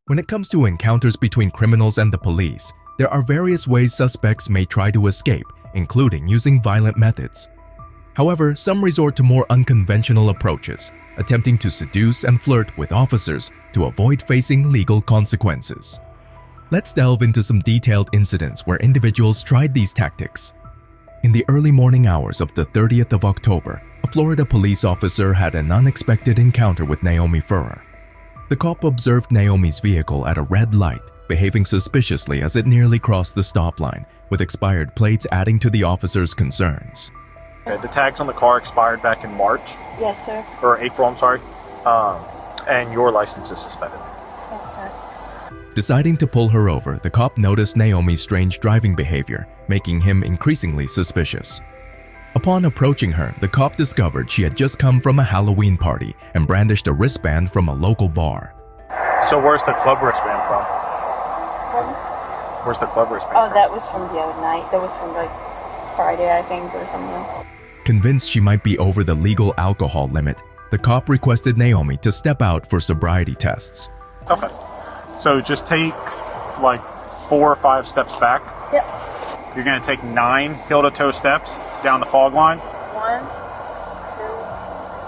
When it comes to encounters between criminals and the police, there are various ways suspects may try to escape, including using violent methods. However, some resort to more unconventional approaches, attempting to seduce and flirt with officers to avoid facing legal consequences. Let's delve into some detailed incidents where individuals tried these tactics. In the early morning hours of the 30th of October, a Florida police officer had an unexpected encounter with Naomi Furrer. The cop observed Naomi's vehicle at a red light, behaving suspiciously as it nearly crossed the stop line, with expired plates adding to the officer's concerns. Okay, the tags on the car expired back in March. Yes, sir. Or April, I'm sorry. And your license is suspended. Yes, sir. Deciding to pull her over, the cop noticed Naomi's strange driving behavior, making him increasingly suspicious. Upon approaching her, the cop discovered she had just come from a Halloween party and brandished a wristband from a local bar. So where's the club wristband from? Pardon? Where's the club wristband Oh, from? that was from the other night. That was from like Friday, I think, or something. Convinced she might be over the legal alcohol limit, the cop requested Naomi to step out for sobriety tests. Okay. So just take like 4 or 5 steps back. Yep. You're going to take 9 heel-to-toe steps down the fog line. 1, 2,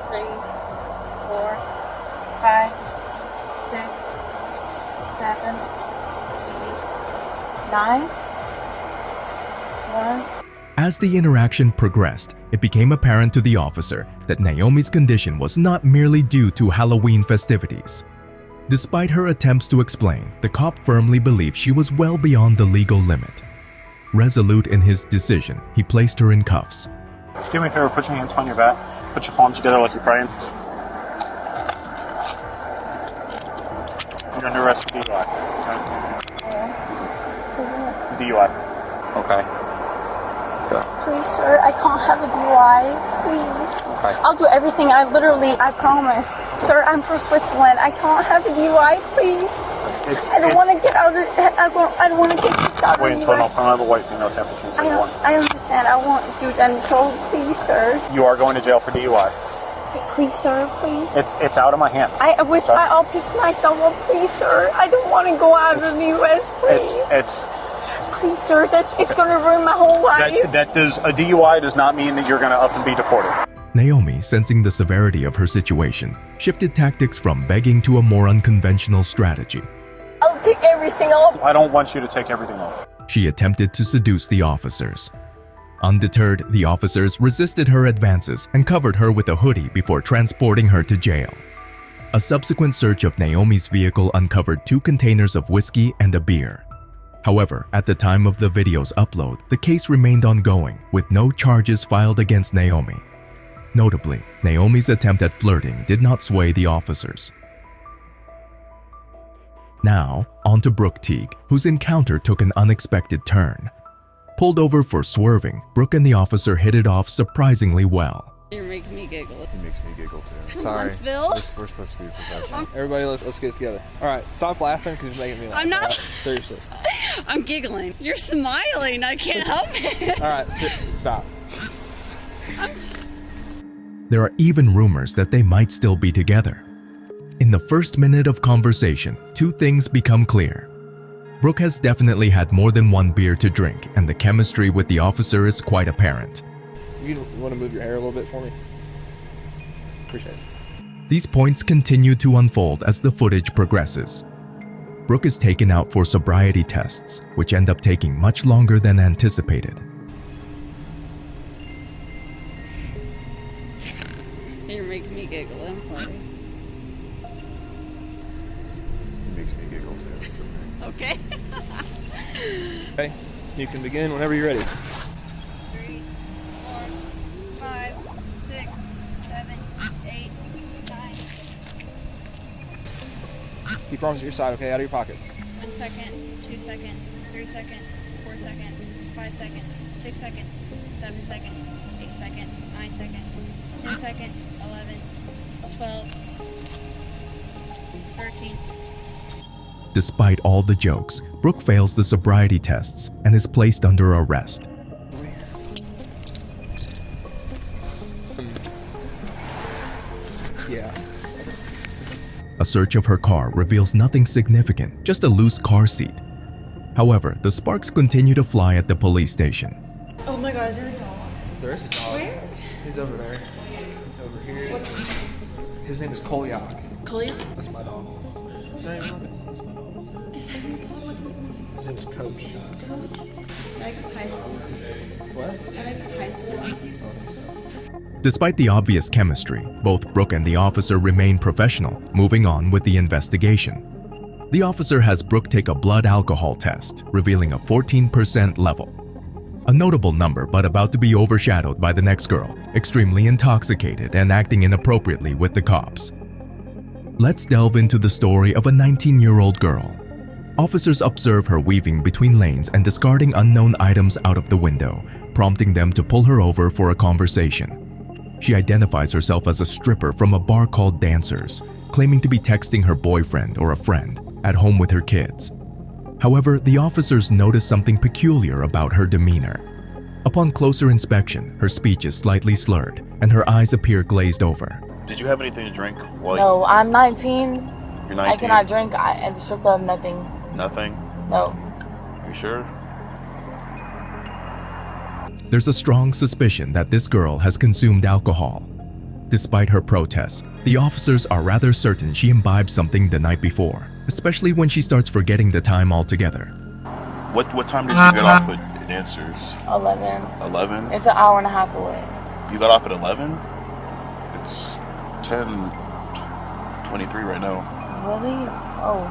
3, 4, 5, 6, 7, 8, 9. 1. As the interaction progressed, it became apparent to the officer that Naomi's condition was not merely due to Halloween festivities. Despite her attempts to explain, the cop firmly believed she was well beyond the legal limit. Resolute in his decision, he placed her in cuffs. Just do me a favor, put your hands behind your back. Put your palms together like you're praying. You're under arrest for DUI. Okay? DUI. Okay. Please, sir, I can't have a DUI. Please. Okay. I'll do everything. I promise. Sir, I'm from Switzerland. I can't have a DUI, please. I don't want to get out of. I don't want to get kicked out Wait of the until US. I have a white female temp for 1071. I understand. I won't do that until, please, sir. You are going to jail for DUI. Please, sir, please. It's out of my hands. I'll pick myself up, please, sir. I don't want to go out of the US, please. Please, sir, it's going to ruin my whole life. A DUI does not mean that you're going to up and be deported. Naomi, sensing the severity of her situation, shifted tactics from begging to a more unconventional strategy. I'll take everything off. I don't want you to take everything off. She attempted to seduce the officers. Undeterred, the officers resisted her advances and covered her with a hoodie before transporting her to jail. A subsequent search of Naomi's vehicle uncovered 2 containers of whiskey and a beer. However, at the time of the video's upload, the case remained ongoing, with no charges filed against Naomi. Notably, Naomi's attempt at flirting did not sway the officers. Now, on to Brooke Teague, whose encounter took an unexpected turn. Pulled over for swerving, Brooke and the officer hit it off surprisingly well. You're making me giggle. He makes me giggle too. Sorry. Huntsville? We're supposed to be professional. Everybody, let's get it together. All right, stop laughing because you're making me laugh. I'm not. All right, seriously. I'm giggling. You're smiling. I can't help it. All right, stop. There are even rumors that they might still be together. In the first minute of conversation, 2 things become clear. Brooke has definitely had more than 1 beer to drink, and the chemistry with the officer is quite apparent. You want to move your hair a little bit for me? Appreciate it. These points continue to unfold as the footage progresses. Brooke is taken out for sobriety tests, which end up taking much longer than anticipated. You're making me giggle. I'm sorry. He makes me giggle too. It's okay. Okay. Okay, you can begin whenever you're ready. 3, 4, 5, 6, 7, 8, 9. Keep your arms at your side, okay? Out of your pockets. 1 second, 2 second, 3 second, 4 second, 5 second, 6 second, 7 second, 8 second, 9 second, 10 second, 11, 12, 13. Despite all the jokes, Brooke fails the sobriety tests and is placed under arrest. Yeah. A search of her car reveals nothing significant, just a loose car seat. However, the sparks continue to fly at the police station. Oh my god, is there a dog? There is a dog. Where? He's over there. Over here. His name is Kolyak. Kalia? That's my dog. No, you know it. That's my dog. Is that your dog? What's his name? His name is Coach. Like high school. What? I like high school. I think so. Despite the obvious chemistry, both Brooke and the officer remain professional, moving on with the investigation. The officer has Brooke take a blood alcohol test, revealing a 14% level. A notable number, but about to be overshadowed by the next girl, extremely intoxicated and acting inappropriately with the cops. Let's delve into the story of a 19-year-old girl. Officers observe her weaving between lanes and discarding unknown items out of the window, prompting them to pull her over for a conversation. She identifies herself as a stripper from a bar called Dancers, claiming to be texting her boyfriend or a friend at home with her kids. However, the officers notice something peculiar about her demeanor. Upon closer inspection, her speech is slightly slurred and her eyes appear glazed over. Did you have anything to drink? No, I'm 19. You're 19? I cannot drink at the strip club, nothing. Nothing? No. You sure? There's a strong suspicion that this girl has consumed alcohol. Despite her protests, the officers are rather certain she imbibed something the night before, especially when she starts forgetting the time altogether. What time did you get off with Dancers? 11. 11? It's an hour and a half away. You got off at 11? It's 10:23 right now. Really? Oh.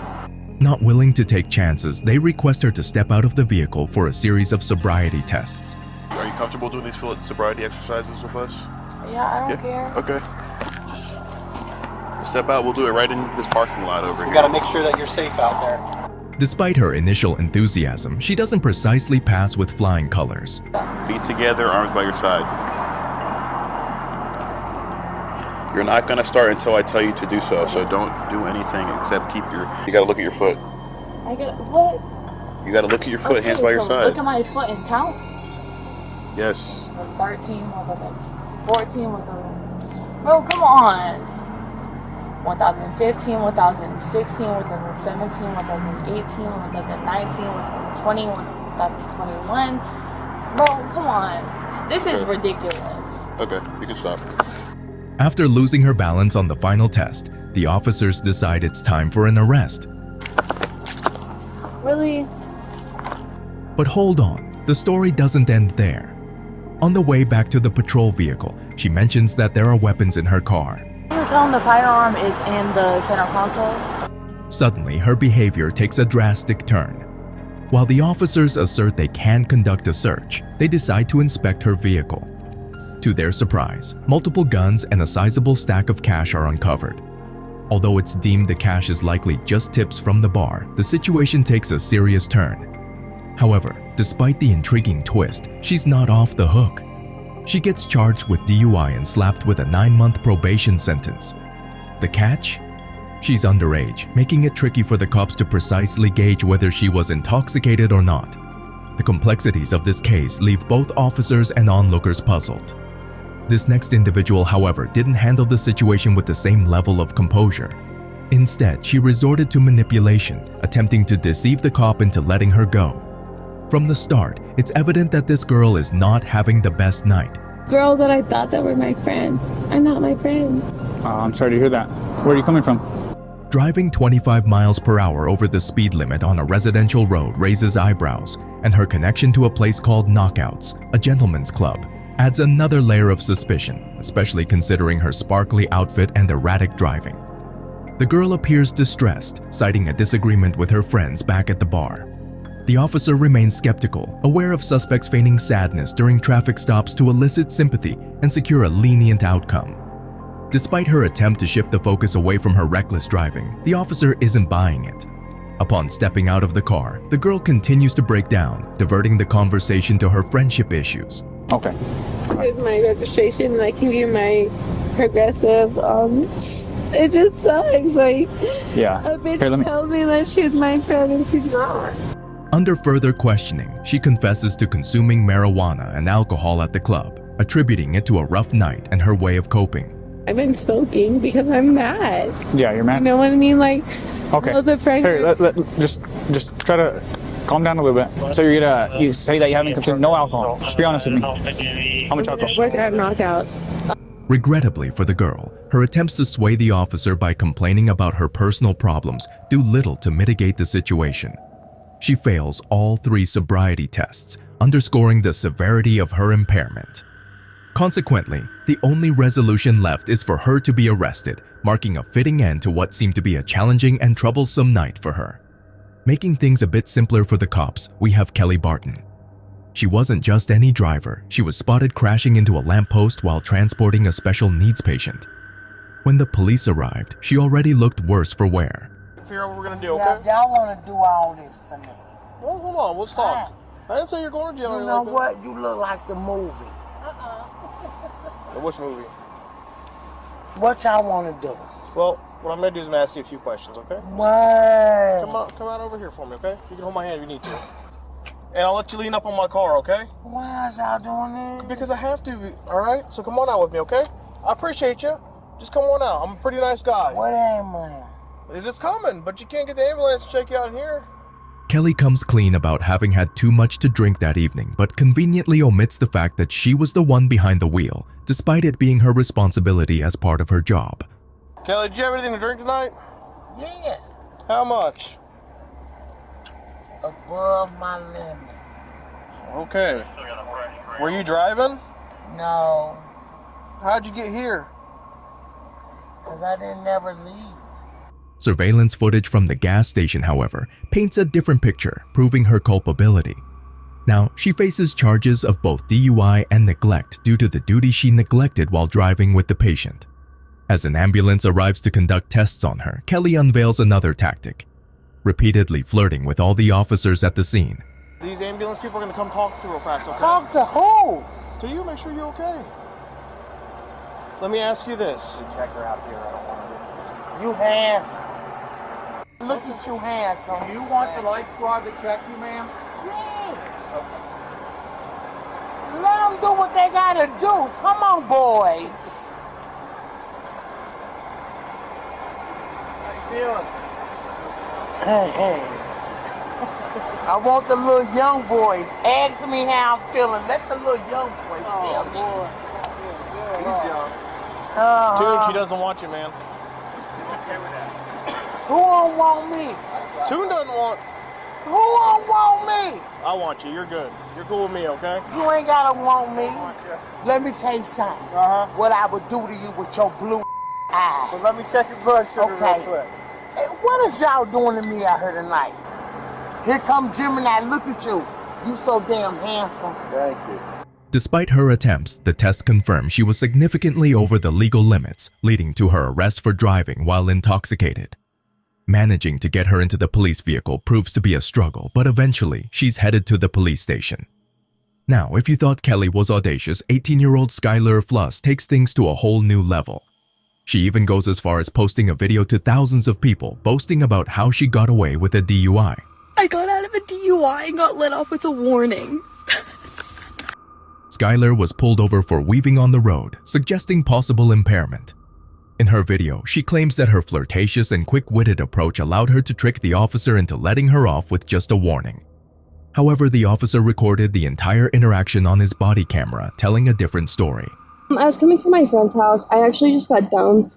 Not willing to take chances, they request her to step out of the vehicle for a series of sobriety tests. Are you comfortable doing these sobriety exercises with us? Yeah, I don't care. Okay. Just step out. We'll do it right in this parking lot over here. We gotta make sure that you're safe out there. Despite her initial enthusiasm, she doesn't precisely pass with flying colors. Feet together, arms by your side. You're not gonna start until I tell you to do so, so don't do anything except you gotta look at your foot. I get what? You gotta look at your foot, hands by your side. Look at my foot and count. Yes. 13, 14, bro, come on. 1015, 1016, 1017, 1018, 1019, 1020, 1021. Bro, come on. This is ridiculous. Okay, you can stop. After losing her balance on the final test, the officers decide it's time for an arrest. Really? But hold on, the story doesn't end there. On the way back to the patrol vehicle, she mentions that there are weapons in her car. You found the firearm is in the center console? Suddenly, her behavior takes a drastic turn. While the officers assert they can conduct a search, they decide to inspect her vehicle. To their surprise, multiple guns and a sizable stack of cash are uncovered. Although it's deemed the cash is likely just tips from the bar, the situation takes a serious turn. However, despite the intriguing twist, she's not off the hook. She gets charged with DUI and slapped with a 9-month probation sentence. The catch? She's underage, making it tricky for the cops to precisely gauge whether she was intoxicated or not. The complexities of this case leave both officers and onlookers puzzled. This next individual, however, didn't handle the situation with the same level of composure. Instead, she resorted to manipulation, attempting to deceive the cop into letting her go. From the start, it's evident that this girl is not having the best night. Girls that I thought that were my friends are not my friends. I'm sorry to hear that. Where are you coming from? Driving 25 miles per hour over the speed limit on a residential road raises eyebrows, and her connection to a place called Knockouts, a gentleman's club, adds another layer of suspicion, especially considering her sparkly outfit and erratic driving. The girl appears distressed, citing a disagreement with her friends back at the bar. The officer remains skeptical, aware of suspects feigning sadness during traffic stops to elicit sympathy and secure a lenient outcome. Despite her attempt to shift the focus away from her reckless driving, the officer isn't buying it. Upon stepping out of the car, the girl continues to break down, diverting the conversation to her friendship issues. Okay. Here's my registration and I can give you my progressive. It just sucks. Like, Yeah. a bitch Here, let me- tells me that she's my friend and she's not. Under further questioning, she confesses to consuming marijuana and alcohol at the club, attributing it to a rough night and her way of coping. I've been smoking because I'm mad. Yeah, you're mad. You know what I mean? Like, Okay. all the fragrance. Here, just try to calm down a little bit. So you say that you haven't consumed no alcohol. Just be honest with me. How much alcohol? We're to have knockouts. Regrettably for the girl, her attempts to sway the officer by complaining about her personal problems do little to mitigate the situation. She fails all 3 sobriety tests, underscoring the severity of her impairment. Consequently, the only resolution left is for her to be arrested, marking a fitting end to what seemed to be a challenging and troublesome night for her. Making things a bit simpler for the cops, we have Kelly Barton. She wasn't just any driver, she was spotted crashing into a lamppost while transporting a special needs patient. When the police arrived, she already looked worse for wear. Figure out what we're gonna do, okay? Yeah, if y'all wanna do all this to me. Well, hold on, let's talk. I didn't say you're going to jail. You know what? You look like the movie. Which movie? What y'all wanna do? Well, what I'm gonna do is I'm gonna ask you a few questions, okay? What? Come out over here for me, okay? You can hold my hand if you need to. And I'll let you lean up on my car, okay? Why is y'all doing this? Because I have to, alright? So come on out with me, okay? I appreciate you. Just come on out. I'm a pretty nice guy. What ambulance? It's coming, but you can't get the ambulance to check you out in here. Kelly comes clean about having had too much to drink that evening, but conveniently omits the fact that she was the one behind the wheel, despite it being her responsibility as part of her job. Kelly, did you have anything to drink tonight? Yeah. How much? Above my limit. Okay. Were you driving? No. How'd you get here? Because I didn't never leave. Surveillance footage from the gas station, however, paints a different picture, proving her culpability. Now, she faces charges of both DUI and neglect due to the duty she neglected while driving with the patient. As an ambulance arrives to conduct tests on her, Kelly unveils another tactic, repeatedly flirting with all the officers at the scene. These ambulance people are going to come talk to you real fast, okay? Talk to who? To you, make sure you're okay. Let me ask you this. Check her out here. I don't want to. You handsome. Look at you handsome. Do you want the life squad to check you, ma'am? Yeah. Let them do what they gotta do. Come on, boys. How you feeling? Hey. I want the little young boys. Ask me how I'm feeling. Let the little young boys tell me. He's young. Tune, she doesn't want you, man. Who don't want me? Tune doesn't want. Who don't want me? I want you. You're good. You're cool with me, okay? You ain't gotta want me. Let me tell you something. What I would do to you with your blue eyes. Well, let me check your blood sugar real quick. Hey, what is y'all doing to me out here tonight? Here come Gemini. Look at you. You so damn handsome. Thank you. Despite her attempts, the test confirmed she was significantly over the legal limits, leading to her arrest for driving while intoxicated. Managing to get her into the police vehicle proves to be a struggle, but eventually she's headed to the police station. Now, if you thought Kelly was audacious, 18-year-old Skylar Fluss takes things to a whole new level. She even goes as far as posting a video to thousands of people boasting about how she got away with a DUI. I got out of a DUI and got let off with a warning. Skylar was pulled over for weaving on the road, suggesting possible impairment. In her video, she claims that her flirtatious and quick-witted approach allowed her to trick the officer into letting her off with just a warning. However, the officer recorded the entire interaction on his body camera, telling a different story. I was coming from my friend's house. I actually just got dumped.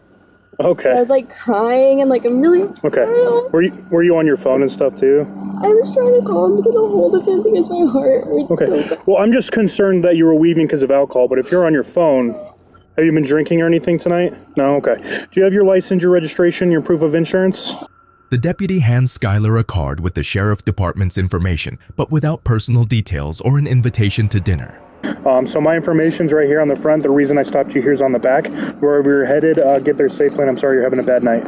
Okay. So I was like crying and like I'm really okay. Were you on your phone and stuff too? I was trying to call him to get a hold of him because my heart hurts. Okay. So bad. Well, I'm just concerned that you were weaving because of alcohol, but if you're on your phone, have you been drinking or anything tonight? No? Okay. Do you have your license, your registration, your proof of insurance? The deputy hands Skylar a card with the sheriff department's information, but without personal details or an invitation to dinner. So my information's right here on the front. The reason I stopped you here is on the back. Wherever you're headed, get there safely, and I'm sorry you're having a bad night.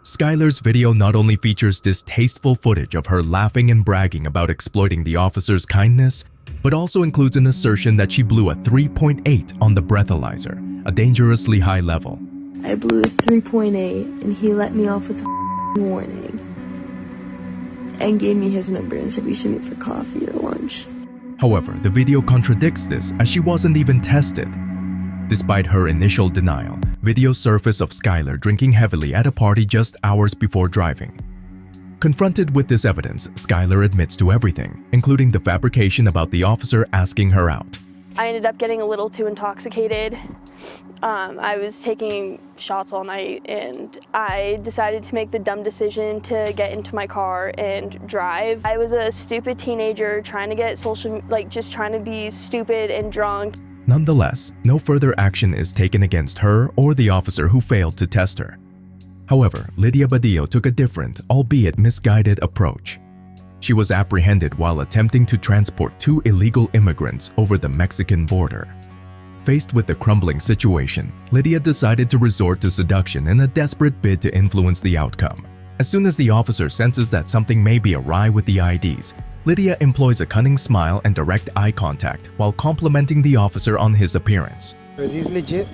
Skylar's video not only features distasteful footage of her laughing and bragging about exploiting the officer's kindness, but also includes an assertion that she blew a 3.8 on the breathalyzer, a dangerously high level. I blew a 3.8 and he let me off with a warning. And gave me his number and said we should meet for coffee or lunch. However, the video contradicts this as she wasn't even tested. Despite her initial denial, video surfaced of Skylar drinking heavily at a party just hours before driving. Confronted with this evidence, Skylar admits to everything, including the fabrication about the officer asking her out. I ended up getting a little too intoxicated. I was taking shots all night, and I decided to make the dumb decision to get into my car and drive. I was a stupid teenager trying to get just trying to be stupid and drunk. Nonetheless, no further action is taken against her or the officer who failed to test her. However, Lydia Badillo took a different, albeit misguided, approach. She was apprehended while attempting to transport 2 illegal immigrants over the Mexican border. Faced with the crumbling situation, Lydia decided to resort to seduction in a desperate bid to influence the outcome. As soon as the officer senses that something may be awry with the IDs, Lydia employs a cunning smile and direct eye contact while complimenting the officer on his appearance. Are these legit?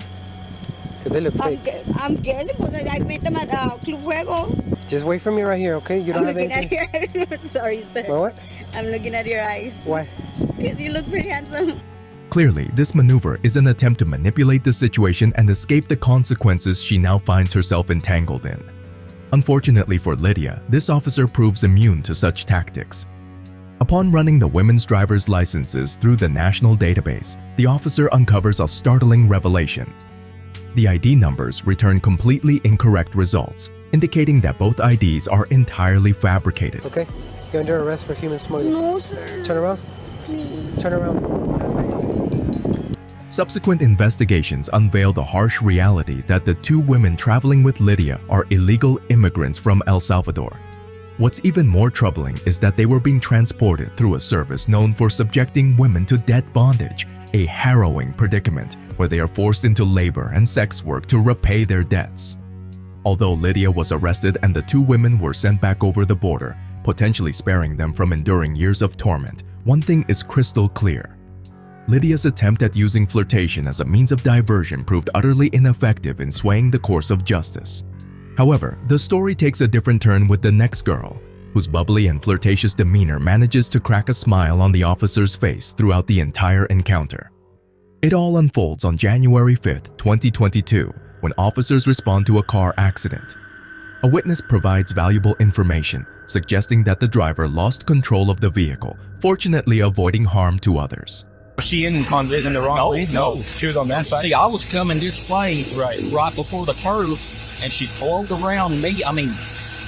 Because they look fake. I'm good, because I met them at Club Fuego. Just wait for me right here, okay? You don't have anything? I'm looking at your eyes. Sorry, sir. What? I'm looking at your eyes. Why? Because you look pretty handsome. Clearly, this maneuver is an attempt to manipulate the situation and escape the consequences she now finds herself entangled in. Unfortunately for Lydia, this officer proves immune to such tactics. Upon running the women's driver's licenses through the national database, the officer uncovers a startling revelation. The ID numbers return completely incorrect results, indicating that both IDs are entirely fabricated. Okay, you're under arrest for human smuggling. No, sir. Turn around. Please. Turn around. Subsequent investigations unveil the harsh reality that the 2 women traveling with Lydia are illegal immigrants from El Salvador. What's even more troubling is that they were being transported through a service known for subjecting women to debt bondage, a harrowing predicament where they are forced into labor and sex work to repay their debts. Although Lydia was arrested and the 2 women were sent back over the border, potentially sparing them from enduring years of torment, one thing is crystal clear. Lydia's attempt at using flirtation as a means of diversion proved utterly ineffective in swaying the course of justice. However, the story takes a different turn with the next girl, whose bubbly and flirtatious demeanor manages to crack a smile on the officer's face throughout the entire encounter. It all unfolds on January 5th, 2022, when officers respond to a car accident. A witness provides valuable information, suggesting that the driver lost control of the vehicle, fortunately avoiding harm to others. Was she in the wrong lane? No, she was on that side. See, I was coming this way right before the curve, and she blowed around me.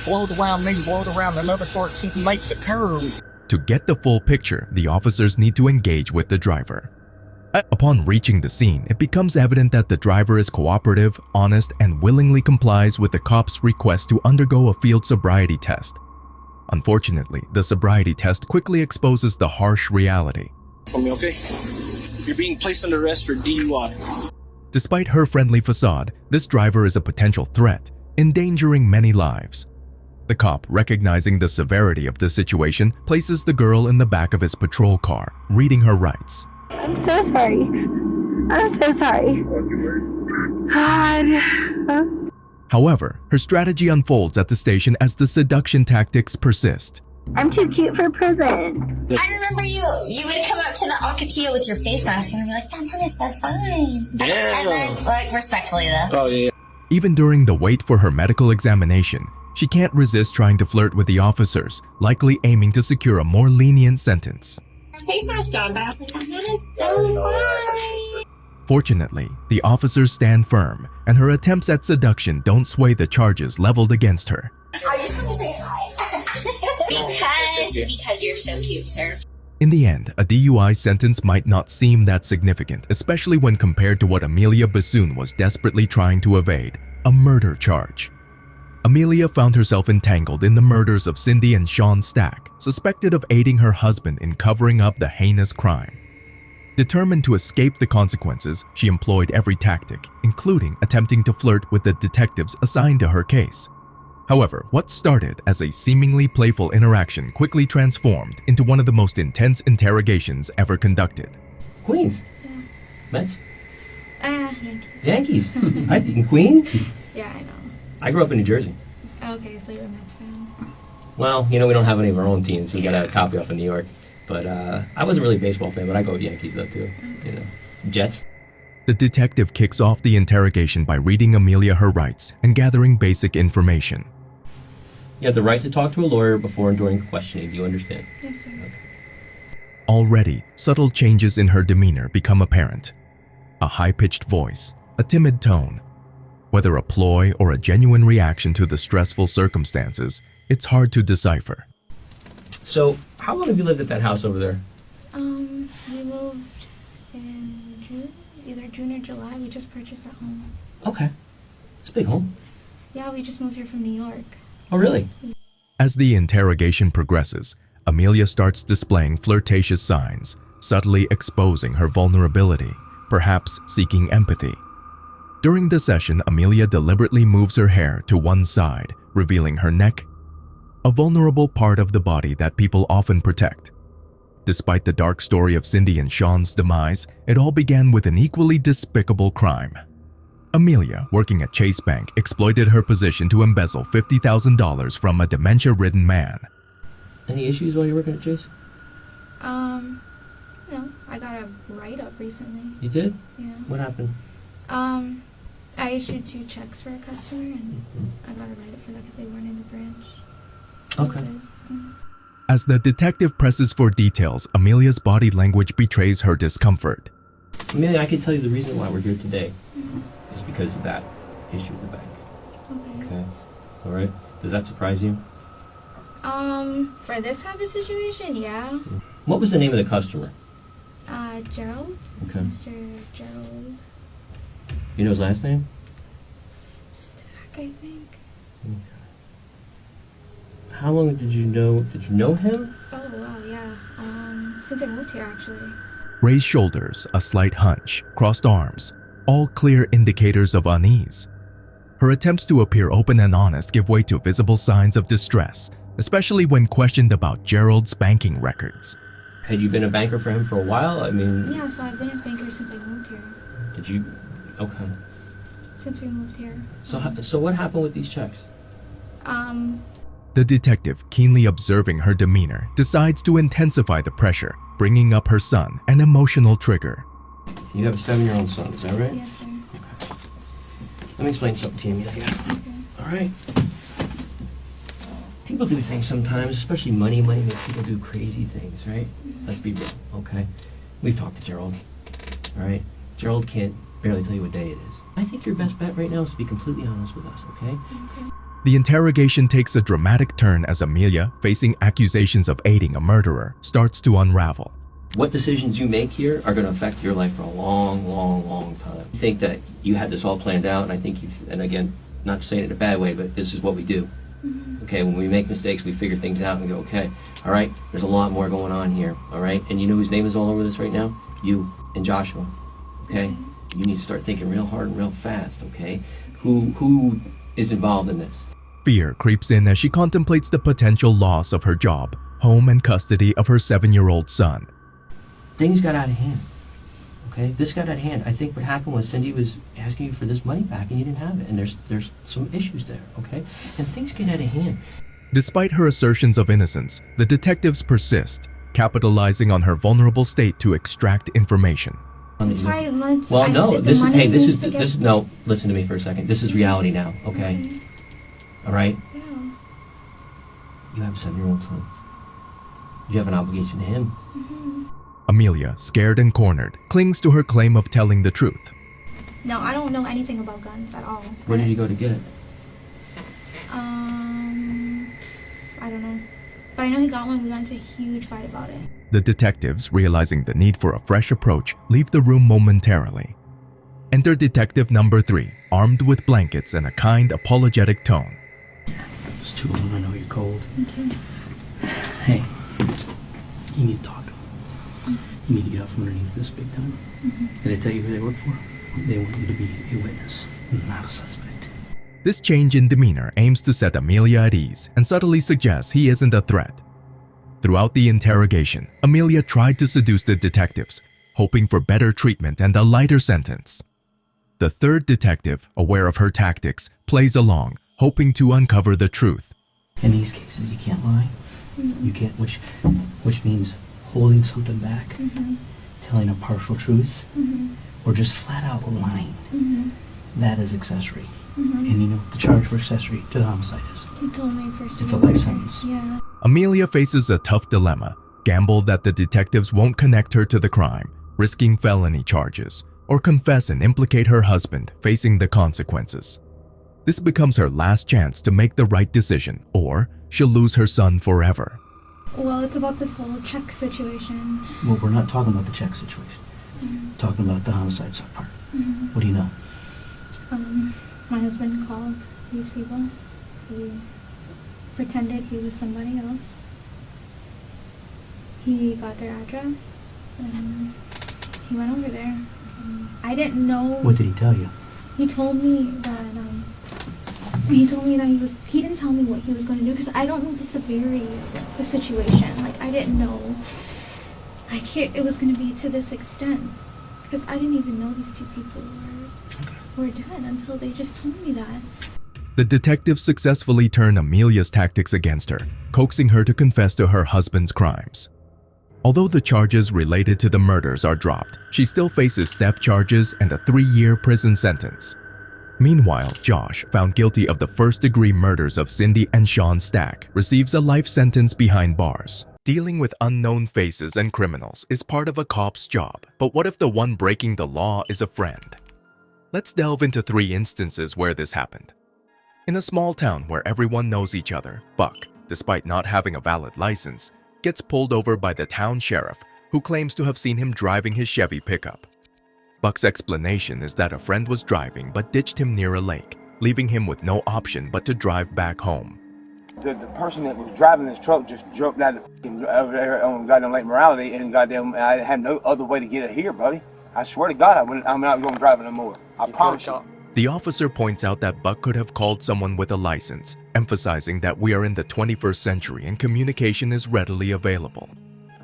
Blowed around another car to make the curve. To get the full picture, the officers need to engage with the driver. Upon reaching the scene, it becomes evident that the driver is cooperative, honest, and willingly complies with the cop's request to undergo a field sobriety test. Unfortunately, the sobriety test quickly exposes the harsh reality. For me, okay? You're being placed under arrest for DUI. Despite her friendly facade, this driver is a potential threat, endangering many lives. The cop, recognizing the severity of the situation, places the girl in the back of his patrol car, reading her rights. I'm so sorry. I'm so sorry. God. However, her strategy unfolds at the station as the seduction tactics persist. I'm too cute for prison. I remember you would come up to the Alcatilla with your face mask and be like, that one is so fine. Yeah. And then, like, respectfully though. Oh, yeah. Even during the wait for her medical examination, she can't resist trying to flirt with the officers, likely aiming to secure a more lenient sentence. Face mask on, but I was like, that one is so fine. Fortunately, the officers stand firm, and her attempts at seduction don't sway the charges leveled against her. I just want to say hi. because you're so cute, sir. In the end, a DUI sentence might not seem that significant, especially when compared to what Amelia Bassoon was desperately trying to evade, a murder charge. Amelia found herself entangled in the murders of Cindy and Sean Stack, suspected of aiding her husband in covering up the heinous crime. Determined to escape the consequences, she employed every tactic, including attempting to flirt with the detectives assigned to her case. However, what started as a seemingly playful interaction quickly transformed into one of the most intense interrogations ever conducted. Queens? Yeah. Mets? Yankees. Yankees? I think Queen? Yeah, I know. I grew up in New Jersey. Okay, so you're a Mets fan. Well, we don't have any of our own teams. We got a copy off of New York. But I wasn't really a baseball fan, but I go with Yankees though too. Jets. The detective kicks off the interrogation by reading Amelia her rights and gathering basic information. You have the right to talk to a lawyer before and during questioning. Do you understand? Yes, sir. Okay. Already, subtle changes in her demeanor become apparent. A high-pitched voice, a timid tone. Whether a ploy or a genuine reaction to the stressful circumstances, it's hard to decipher. So, how long have you lived at that house over there? We moved in June, either June or July. We just purchased that home. Okay. It's a big home. Yeah, we just moved here from New York. Oh, really? As the interrogation progresses, Amelia starts displaying flirtatious signs, subtly exposing her vulnerability, perhaps seeking empathy. During the session, Amelia deliberately moves her hair to one side, revealing her neck, a vulnerable part of the body that people often protect. Despite the dark story of Cindy and Sean's demise, it all began with an equally despicable crime. Amelia, working at Chase Bank, exploited her position to embezzle $50,000 from a dementia-ridden man. Any issues while you're working at Chase? No, I got a write-up recently. You did? Yeah. What happened? I issued 2 checks for a customer, and I got a write-up for that because they weren't in the branch. Okay. As the detective presses for details, Amelia's body language betrays her discomfort. Amelia, I can tell you the reason why we're here today is because of that issue with the bank. Okay. All right. Does that surprise you? For this type of situation, yeah. What was the name of the customer? Gerald. Okay. Mr. Gerald You know his last name? Stack, I think. Okay. How long did you know him? Oh, wow, yeah. Since I moved here, actually. Raised shoulders, a slight hunch, crossed arms, all clear indicators of unease. Her attempts to appear open and honest give way to visible signs of distress, especially when questioned about Gerald's banking records. Had you been a banker for him for a while? I mean... Yeah, so I've been his banker since I moved here. Did you... Okay. Since we moved here. So what happened with these checks? The detective, keenly observing her demeanor, decides to intensify the pressure, bringing up her son, an emotional trigger. You have a 7-year-old son, is that right? Yes, sir. Okay. Let me explain something to you, Amelia. Okay. All right? People do things sometimes, especially money. Money makes people do crazy things, right? Let's be real, okay? We've talked to Gerald, all right? Gerald can't barely tell you what day it is. I think your best bet right now is to be completely honest with us, okay? The interrogation takes a dramatic turn as Amelia, facing accusations of aiding a murderer, starts to unravel. What decisions you make here are going to affect your life for a long, long, long time. I think that you had this all planned out, and I think and again, not saying it in a bad way, but this is what we do. Okay, when we make mistakes, we figure things out and we go, okay, all right, there's a lot more going on here, all right? And you know whose name is all over this right now? You and Joshua, okay? You need to start thinking real hard and real fast, okay? Who is involved in this? Fear creeps in as she contemplates the potential loss of her job, home, and custody of her 7-year-old son. Things got out of hand, okay? This got out of hand. I think what happened was Cindy was asking you for this money back and you didn't have it, and there's some issues there, okay? And things get out of hand. Despite her assertions of innocence, the detectives persist, capitalizing on her vulnerable state to extract information. Well, no, no, listen to me for a second. This is reality now, okay? All right? Yeah. You have a 7-year-old son. You have an obligation to him. Amelia, scared and cornered, clings to her claim of telling the truth. No, I don't know anything about guns at all. Where did you go to get it? I don't know. But I know he got one. We got into a huge fight about it. The detectives, realizing the need for a fresh approach, leave the room momentarily. Enter Detective Number 3, armed with blankets and a kind, apologetic tone. It's too long. I know you're cold. Okay. Hey, you need to talk to them. You need to get out from underneath this big time. Did I tell you who they work for? They want you to be a witness, not a suspect. This change in demeanor aims to set Amelia at ease and subtly suggests he isn't a threat. Throughout the interrogation, Amelia tried to seduce the detectives, hoping for better treatment and a lighter sentence. The third detective, aware of her tactics, plays along, hoping to uncover the truth. In these cases, you can't lie. You can't, which means holding something back, telling a partial truth, or just flat out lying, that is accessory. Mhm. And you know what the charge for accessory to the homicide is? He told me first. It's a life sentence. Yeah. Amelia faces a tough dilemma: gamble that the detectives won't connect her to the crime, risking felony charges, or confess and implicate her husband, facing the consequences. This becomes her last chance to make the right decision, or she'll lose her son forever. Well, it's about this whole check situation. Well, we're not talking about the check situation. Mhm. Talking about the homicide part. Mhm. What do you know? My husband called these people. He pretended he was somebody else. He got their address and he went over there. I didn't know. What did he tell you? He told me that he didn't tell me what he was going to do, because I don't know the severity of the situation. Like, I didn't know like it was going to be to this extent, because I didn't even know these two people were dead until they just told me that. The detectives successfully turn Amelia's tactics against her, coaxing her to confess to her husband's crimes. Although the charges related to the murders are dropped, she still faces theft charges and a 3-year prison sentence. Meanwhile, Josh, found guilty of the first-degree murders of Cindy and Sean Stack, receives a life sentence behind bars. Dealing with unknown faces and criminals is part of a cop's job, but what if the one breaking the law is a friend? Let's delve into 3 instances where this happened. In a small town where everyone knows each other, Buck, despite not having a valid license, gets pulled over by the town sheriff, who claims to have seen him driving his Chevy pickup. Buck's explanation is that a friend was driving but ditched him near a lake, leaving him with no option but to drive back home. The person that was driving this truck just jumped out over there on goddamn Lake Morality, and goddamn, I had no other way to get it here, buddy. I swear to God, I'm not going to drive it no more. I promise you. The officer points out that Buck could have called someone with a license, emphasizing that we are in the 21st century and communication is readily available.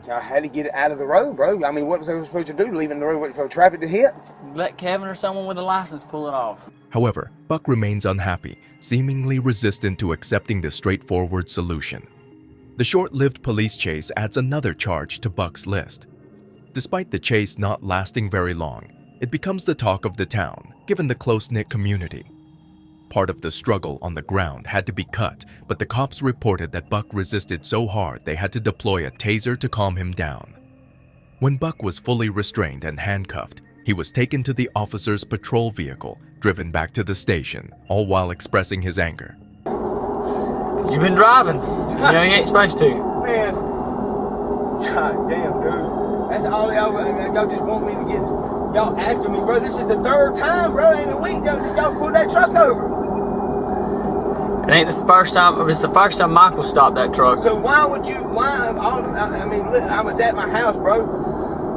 I had to get it out of the road, bro. I mean, what was I supposed to do? Leaving the road waiting for traffic to hit? Let Kevin or someone with a license pull it off. However, Buck remains unhappy, seemingly resistant to accepting the straightforward solution. The short-lived police chase adds another charge to Buck's list. Despite the chase not lasting very long, it becomes the talk of the town, given the close-knit community. Part of the struggle on the ground had to be cut, but the cops reported that Buck resisted so hard they had to deploy a taser to calm him down. When Buck was fully restrained and handcuffed, he was taken to the officer's patrol vehicle, driven back to the station, all while expressing his anger. You've been driving. You know you ain't supposed to. Man, God damn, dude. That's all y'all just want me to get. Y'all after me, bro. This is the 3rd time, bro, in a week y'all pulled that truck over. It ain't the first time. It's the first time Michael stopped that truck. So why would you? I mean, look, I was at my house, bro.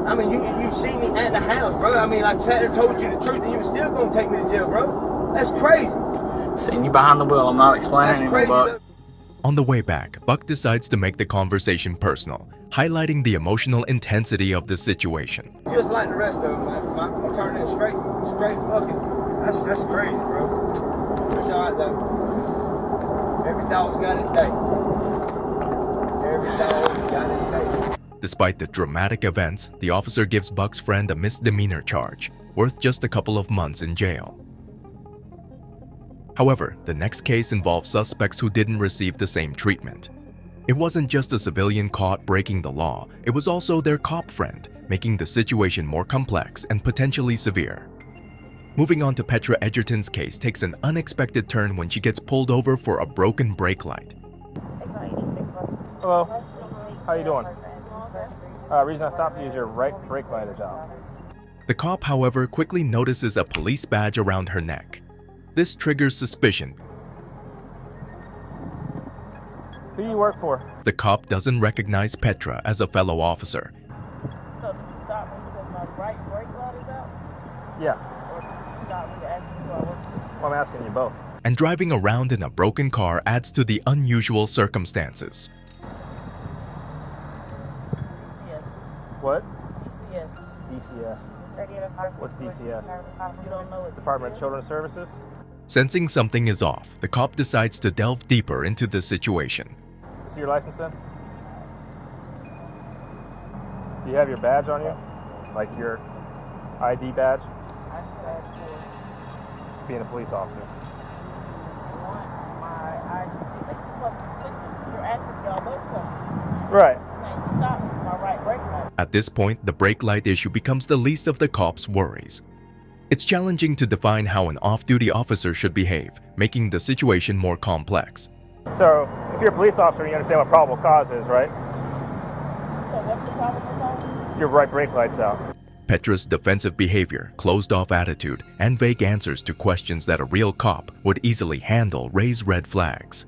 I mean, you see me at the house, bro. I mean, I told you the truth, and you were still gonna take me to jail, bro. That's crazy. Seeing you behind the wheel, I'm not explaining anymore, but. On the way back, Buck decides to make the conversation personal, highlighting the emotional intensity of the situation. Just like the rest of them, I'm turning it straight fucking. That's crazy, bro. That's all right though. Every dog's got its day. Every dog's got its day. Despite the dramatic events, the officer gives Buck's friend a misdemeanor charge, worth just a couple of months in jail. However, the next case involves suspects who didn't receive the same treatment. It wasn't just a civilian caught breaking the law, it was also their cop friend, making the situation more complex and potentially severe. Moving on to Petra Edgerton's case takes an unexpected turn when she gets pulled over for a broken brake light. Hello, how you doing? Reason I stopped you is your right brake light is out. The cop, however, quickly notices a police badge around her neck. This triggers suspicion. Who do you work for? The cop doesn't recognize Petra as a fellow officer. So did you stop me because my right brake light is out? Yeah. Or did you stop me to ask me who I work for? Well, I'm asking you both. And driving around in a broken car adds to the unusual circumstances. DCS. What? DCS. DCS. What's DCS? You don't know what Department of Children's Services? Sensing something is off, the cop decides to delve deeper into the situation. See your license then? Do you have your badge on you? Like your ID badge? ID badge for Being a police officer. my ID. See, this is what you're asking me all those questions. Right. Saying stop for my right brake light. At this point, the brake light issue becomes the least of the cops' worries. It's challenging to define how an off-duty officer should behave, making the situation more complex. So, if you're a police officer, you understand what probable cause is, right? So what's the probable cause? Your right brake light's out. Petra's defensive behavior, closed-off attitude, and vague answers to questions that a real cop would easily handle raise red flags.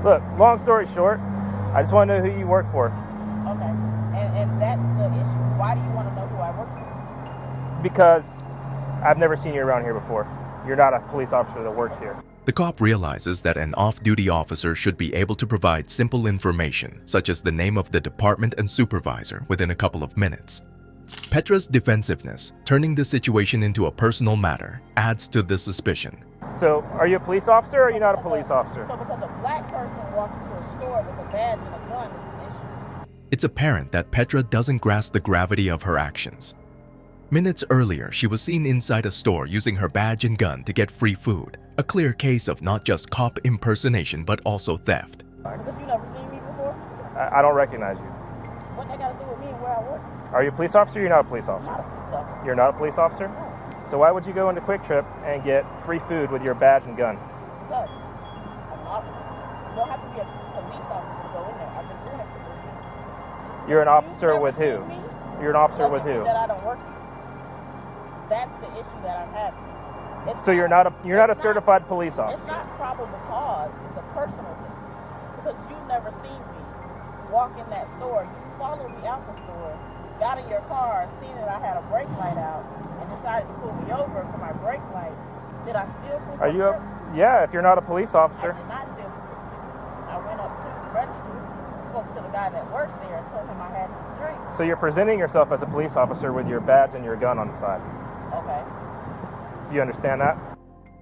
Look, long story short, I just want to know who you work for. Okay, and that's the issue. Why do you want to know who I work for? Because I've never seen you around here before. You're not a police officer that works here. The cop realizes that an off-duty officer should be able to provide simple information, such as the name of the department and supervisor, within a couple of minutes. Petra's defensiveness, turning the situation into a personal matter, adds to the suspicion. So, are you a police officer or are you not a police officer? So because a black person walks into a store with a badge and a gun is an issue. It's apparent that Petra doesn't grasp the gravity of her actions. Minutes earlier, she was seen inside a store using her badge and gun to get free food, a clear case of not just cop impersonation but also theft. Because you never seen me before? I don't recognize you. What they got to do with me and where I work? Are you a police officer or you're not a police officer? Not a police officer. You're not a police officer? No. So why would you go into Quick Trip and get free food with your badge and gun? Because I'm an officer. You don't have to be a police officer to go in there. I've been doing it for 3 years. You're an officer with who? You're an officer with who? That I don't work here. That's the issue that I'm having. So you're not a certified police officer. It's not probable cause. It's a personal thing. Because you've never seen me walk in that store. You followed me out the store, got in your car, seen that I had a brake light out, and decided to pull me over for my brake light. Did I steal from Are you yeah, if you're not a police officer. I did not steal from you. I went up to the register, spoke to the guy that works there, and told him I had a drink. So you're presenting yourself as a police officer with your badge and your gun on the side. Okay. Do you understand that?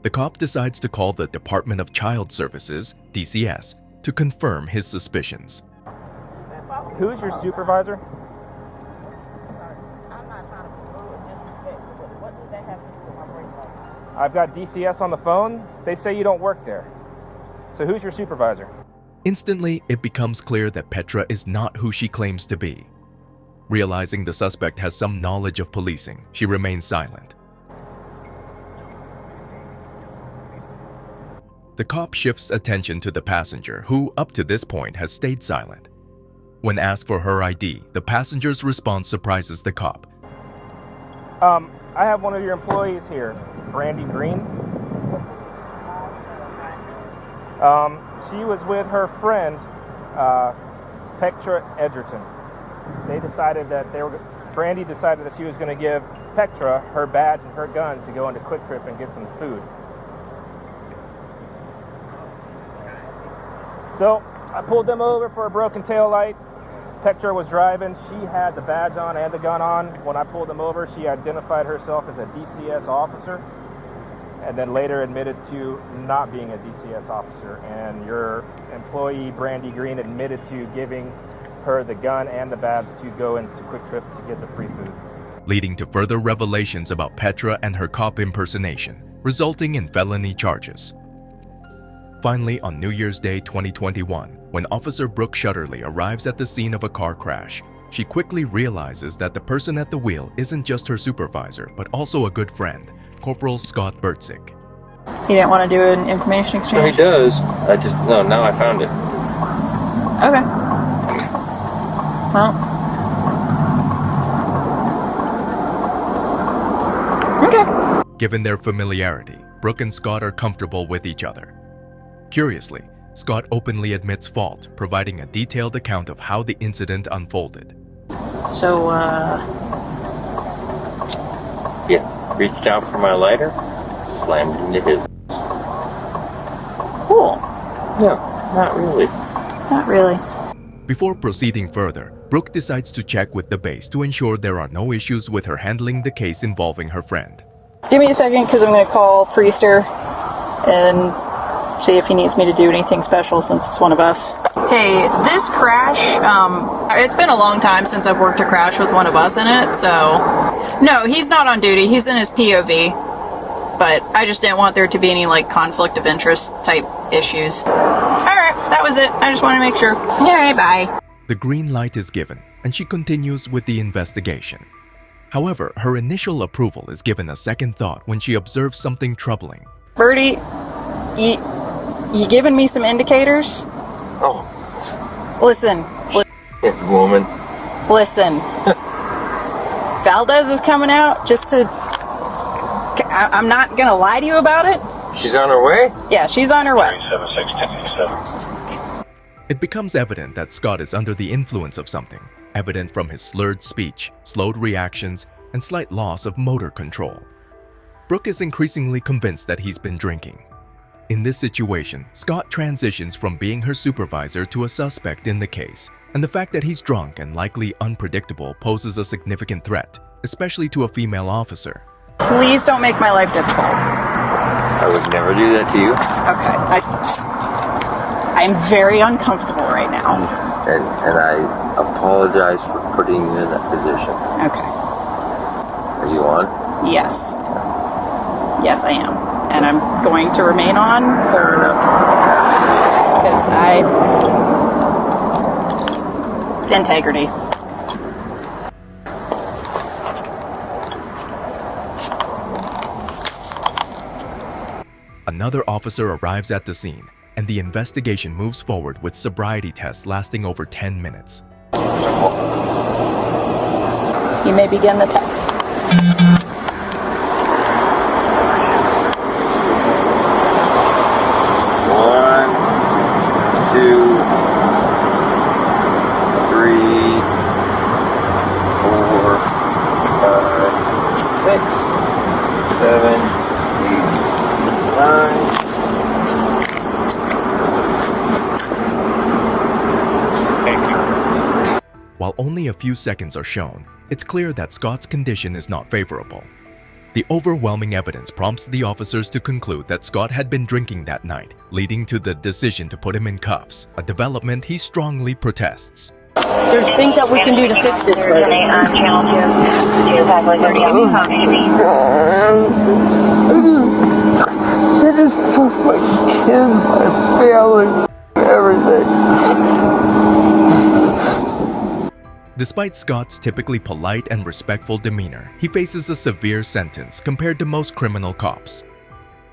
The cop decides to call the Department of Child Services, DCS, to confirm his suspicions. Who's your supervisor? Sorry, I'm not trying to be rude or disrespectful, but what do they have to do with my brake light? I've got DCS on the phone. They say you don't work there. So who's your supervisor? Instantly, it becomes clear that Petra is not who she claims to be. Realizing the suspect has some knowledge of policing, she remains silent. The cop shifts attention to the passenger, who, up to this point, has stayed silent. When asked for her ID, the passenger's response surprises the cop. I have one of your employees here, Brandy Green. She was with her friend, Petra Edgerton. They decided that Brandy decided that she was going to give Petra her badge and her gun to go into Quick Trip and get some food. So I pulled them over for a broken taillight. Petra was driving. She had the badge on and the gun on. When I pulled them over, she identified herself as a DCS officer and then later admitted to not being a DCS officer. And your employee, Brandy Green, admitted to giving her the gun and the badge to go into Quick Trip to get the free food. Leading to further revelations about Petra and her cop impersonation, resulting in felony charges. Finally, on New Year's Day 2021, when Officer Brooke Shutterly arrives at the scene of a car crash, she quickly realizes that the person at the wheel isn't just her supervisor, but also a good friend, Corporal Scott Bertzik. You didn't want to do an information exchange? He does. Now I found it. Okay. Well. Okay. Given their familiarity, Brooke and Scott are comfortable with each other. Curiously, Scott openly admits fault, providing a detailed account of how the incident unfolded. So, Yeah, reached out for my lighter, slammed into his. Cool. No, not really. Not really. Before proceeding further, Brooke decides to check with the base to ensure there are no issues with her handling the case involving her friend. Give me a second, because I'm going to call Priester and see if he needs me to do anything special since it's one of us. Hey, this crash, it's been a long time since I've worked a crash with one of us in it, so... No, he's not on duty, he's in his POV. But I just didn't want there to be any, like, conflict of interest type issues. Alright, that was it. I just wanted to make sure. Alright, bye. The green light is given, and she continues with the investigation. However, her initial approval is given a second thought when she observes something troubling. Birdie, you giving me some indicators? Oh. Listen. Woman. Listen. Valdez is coming out just to... I'm not going to lie to you about it. She's on her way? Yeah, she's on her way. It becomes evident that Scott is under the influence of something, evident from his slurred speech, slowed reactions, and slight loss of motor control. Brooke is increasingly convinced that he's been drinking. In this situation, Scott transitions from being her supervisor to a suspect in the case, and the fact that he's drunk and likely unpredictable poses a significant threat, especially to a female officer. Please don't make my life difficult. I would never do that to you. Okay. I'm very uncomfortable right now. And I apologize for putting you in that position. Okay. Are you on? Yes. Yes, I am. And I'm going to remain on Fair enough. Because integrity. Another officer arrives at the scene, and the investigation moves forward with sobriety tests lasting over 10 minutes. You may begin the test. 2, 3, 4, 5, 6, 7, 8, 9. While only a few seconds are shown, it's clear that Scott's condition is not favorable. The overwhelming evidence prompts the officers to conclude that Scott had been drinking that night, leading to the decision to put him in cuffs, a development he strongly protests. There's things that we can do to fix this, Birdie. It is for my kids, my family, everything. Despite Scott's typically polite and respectful demeanor, he faces a severe sentence compared to most criminal cops.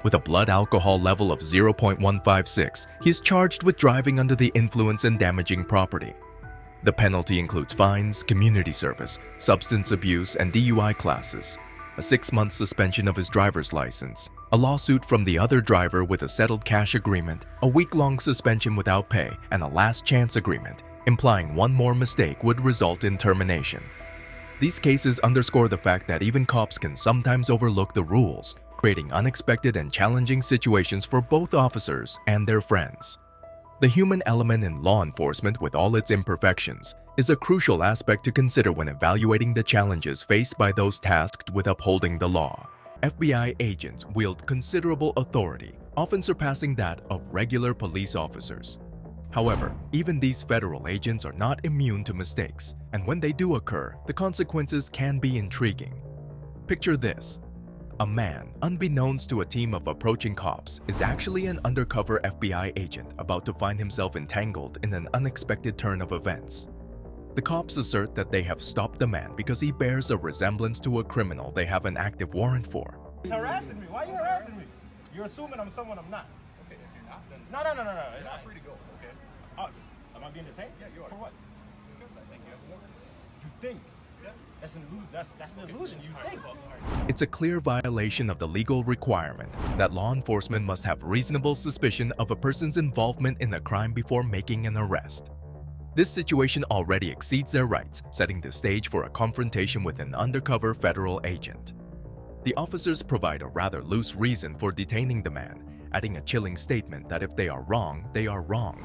With a blood alcohol level of 0.156, he is charged with driving under the influence and damaging property. The penalty includes fines, community service, substance abuse, and DUI classes, a 6-month suspension of his driver's license, a lawsuit from the other driver with a settled cash agreement, a week-long suspension without pay, and a last chance agreement, implying one more mistake would result in termination. These cases underscore the fact that even cops can sometimes overlook the rules, creating unexpected and challenging situations for both officers and their friends. The human element in law enforcement, with all its imperfections, is a crucial aspect to consider when evaluating the challenges faced by those tasked with upholding the law. FBI agents wield considerable authority, often surpassing that of regular police officers. However, even these federal agents are not immune to mistakes, and when they do occur, the consequences can be intriguing. Picture this. A man, unbeknownst to a team of approaching cops, is actually an undercover FBI agent about to find himself entangled in an unexpected turn of events. The cops assert that they have stopped the man because he bears a resemblance to a criminal they have an active warrant for. He's harassing me. Why are you harassing me? You're assuming I'm someone I'm not. Okay, if you're not, then... No. You're not free to go, okay? Am I being detained? Yeah, you are. For what? Because I think you have a warrant. You think? Yeah. That's an illusion. You think. It's a clear violation of the legal requirement that law enforcement must have reasonable suspicion of a person's involvement in a crime before making an arrest. This situation already exceeds their rights, setting the stage for a confrontation with an undercover federal agent. The officers provide a rather loose reason for detaining the man, adding a chilling statement that if they are wrong, they are wrong.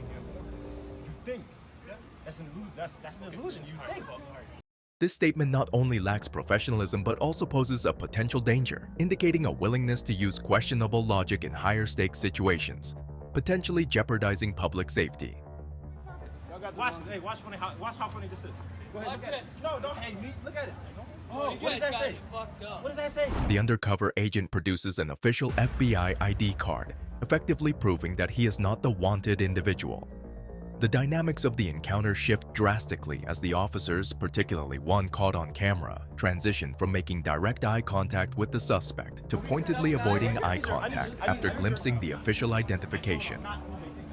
You think? Yeah. That's an illusion. You think. This statement not only lacks professionalism but also poses a potential danger, indicating a willingness to use questionable logic in higher stakes situations, potentially jeopardizing public safety. Watch how funny this is. Go ahead, look at it. No, don't hate me. Look at it. Oh, what does that say? What does that say? The undercover agent produces an official FBI ID card, effectively proving that he is not the wanted individual. The dynamics of the encounter shift drastically as the officers, particularly one caught on camera, transition from making direct eye contact with the suspect to pointedly avoiding eye contact after glimpsing the official identification.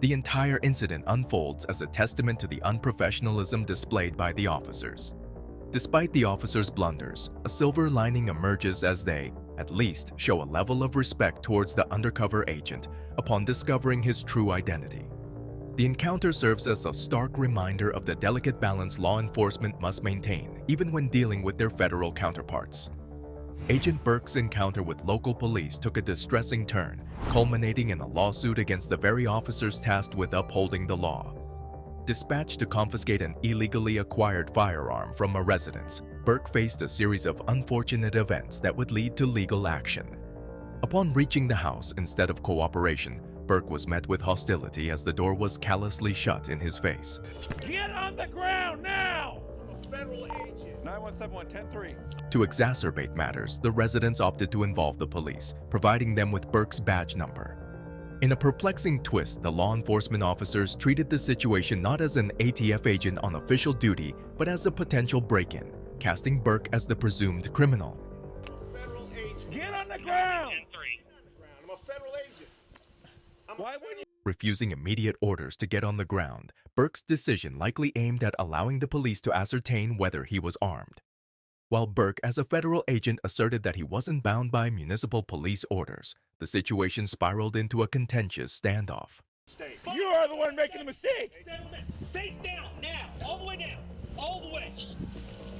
The entire incident unfolds as a testament to the unprofessionalism displayed by the officers. Despite the officers' blunders, a silver lining emerges as they, at least, show a level of respect towards the undercover agent upon discovering his true identity. The encounter serves as a stark reminder of the delicate balance law enforcement must maintain, even when dealing with their federal counterparts. Agent Burke's encounter with local police took a distressing turn, culminating in a lawsuit against the very officers tasked with upholding the law. Dispatched to confiscate an illegally acquired firearm from a residence, Burke faced a series of unfortunate events that would lead to legal action. Upon reaching the house, instead of cooperation, Burke was met with hostility as the door was callously shut in his face. Get on the ground now! I'm a federal agent. 917-110-3. To exacerbate matters, the residents opted to involve the police, providing them with Burke's badge number. In a perplexing twist, the law enforcement officers treated the situation not as an ATF agent on official duty, but as a potential break-in, casting Burke as the presumed criminal. Federal agent. Get on the ground! I'm a federal agent. Why wouldn't you? Refusing immediate orders to get on the ground, Burke's decision likely aimed at allowing the police to ascertain whether he was armed. While Burke, as a federal agent, asserted that he wasn't bound by municipal police orders, the situation spiraled into a contentious standoff. You are the one making a mistake! Face down, now! All the way down! All the way!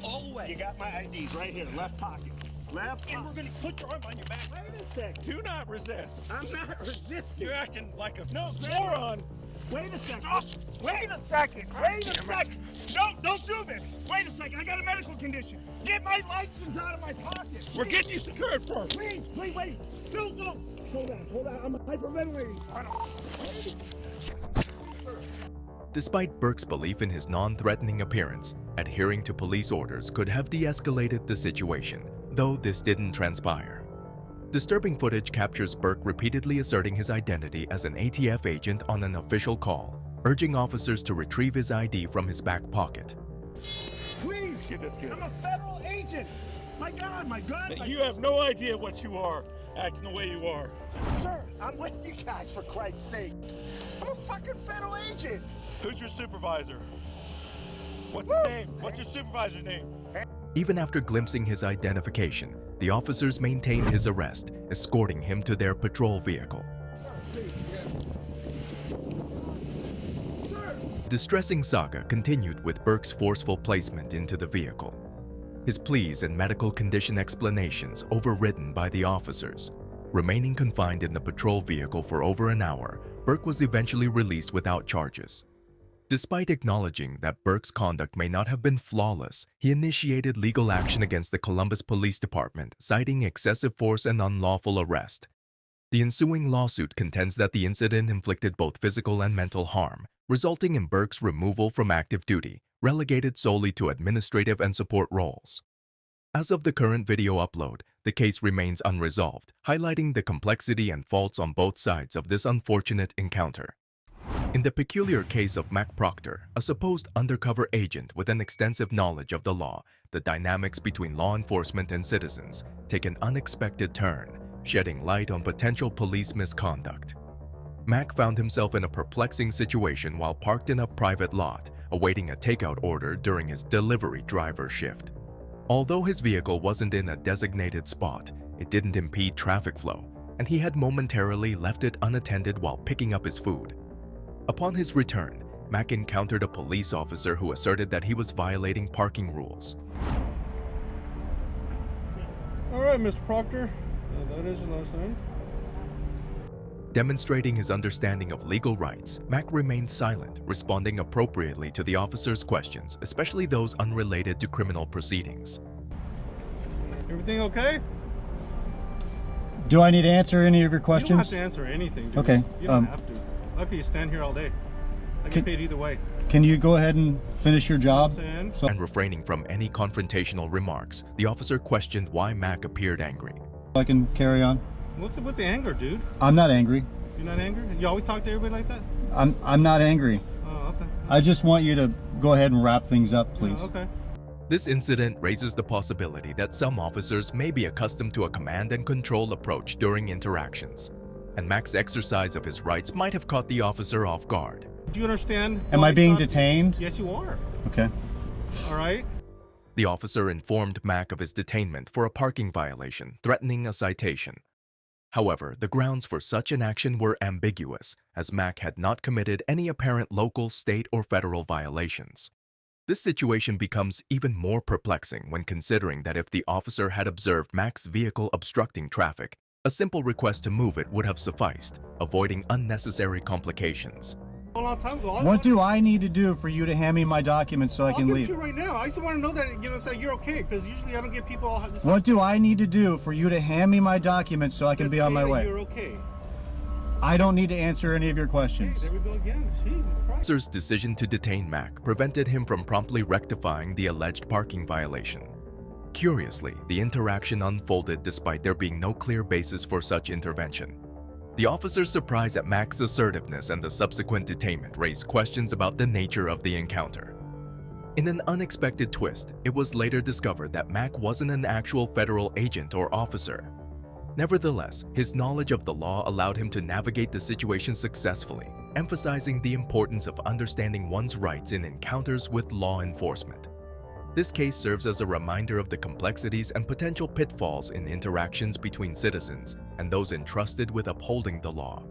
All the way! You got my IDs right here, left pocket. Left pocket. And we're gonna put your arm on your back. Wait a second. Do not resist. I'm not resisting. You're acting like a moron. Wait a second. Oh, wait a second. Wait a second. No, don't do this. Wait a second. I got a medical condition. Get my license out of my pocket. We're getting you secured first. Please, wait. No. Hold on. I'm hyperventilating. Despite Burke's belief in his non-threatening appearance, adhering to police orders could have de-escalated the situation, though this didn't transpire. Disturbing footage captures Burke repeatedly asserting his identity as an ATF agent on an official call, urging officers to retrieve his ID from his back pocket. Please, get this kid. I'm a federal agent. My God. You have no idea what you are, acting the way you are. Sir, I'm with you guys, for Christ's sake. I'm a fucking federal agent. Who's your supervisor? What's his name? What's your supervisor's name? Even after glimpsing his identification, the officers maintained his arrest, escorting him to their patrol vehicle. The distressing saga continued with Burke's forceful placement into the vehicle. His pleas and medical condition explanations overridden by the officers. Remaining confined in the patrol vehicle for over an hour, Burke was eventually released without charges. Despite acknowledging that Burke's conduct may not have been flawless, he initiated legal action against the Columbus Police Department, citing excessive force and unlawful arrest. The ensuing lawsuit contends that the incident inflicted both physical and mental harm, resulting in Burke's removal from active duty, relegated solely to administrative and support roles. As of the current video upload, the case remains unresolved, highlighting the complexity and faults on both sides of this unfortunate encounter. In the peculiar case of Mac Proctor, a supposed undercover agent with an extensive knowledge of the law, the dynamics between law enforcement and citizens take an unexpected turn, shedding light on potential police misconduct. Mac found himself in a perplexing situation while parked in a private lot, awaiting a takeout order during his delivery driver shift. Although his vehicle wasn't in a designated spot, it didn't impede traffic flow, and he had momentarily left it unattended while picking up his food. Upon his return, Mac encountered a police officer who asserted that he was violating parking rules. All right, Mr. Proctor. That is your last name. Demonstrating his understanding of legal rights, Mac remained silent, responding appropriately to the officer's questions, especially those unrelated to criminal proceedings. Everything okay? Do I need to answer any of your questions? You don't have to answer anything, dude. Okay. You don't have to. Lucky you stand here all day. I get paid either way. Can you go ahead and finish your job? And refraining from any confrontational remarks, the officer questioned why Mac appeared angry. I can carry on. What's up with the anger, dude? I'm not angry. You're not angry? You always talk to everybody like that? I'm not angry. Oh, okay. I just want you to go ahead and wrap things up, please. Oh, okay. This incident raises the possibility that some officers may be accustomed to a command and control approach during interactions, and Mac's exercise of his rights might have caught the officer off guard. Do you understand? Am I being detained? Yes, you are. Okay. All right. The officer informed Mac of his detainment for a parking violation, threatening a citation. However, the grounds for such an action were ambiguous, as Mac had not committed any apparent local, state, or federal violations. This situation becomes even more perplexing when considering that if the officer had observed Mac's vehicle obstructing traffic, a simple request to move it would have sufficed, avoiding unnecessary complications. A long time ago. What do I need to do for you to hand me my documents so I can leave? I'll give it to you right now. I just want to know that, that you're okay, because usually I don't get people all this. What do I need to do for you to hand me my documents so I can be on my way? You're okay. I don't need to answer any of your questions. There we go again. Jesus Christ. The officer's decision to detain Mac prevented him from promptly rectifying the alleged parking violation. Curiously, the interaction unfolded despite there being no clear basis for such intervention. The officer's surprise at Mac's assertiveness and the subsequent detainment raised questions about the nature of the encounter. In an unexpected twist, it was later discovered that Mac wasn't an actual federal agent or officer. Nevertheless, his knowledge of the law allowed him to navigate the situation successfully, emphasizing the importance of understanding one's rights in encounters with law enforcement. This case serves as a reminder of the complexities and potential pitfalls in interactions between citizens and those entrusted with upholding the law.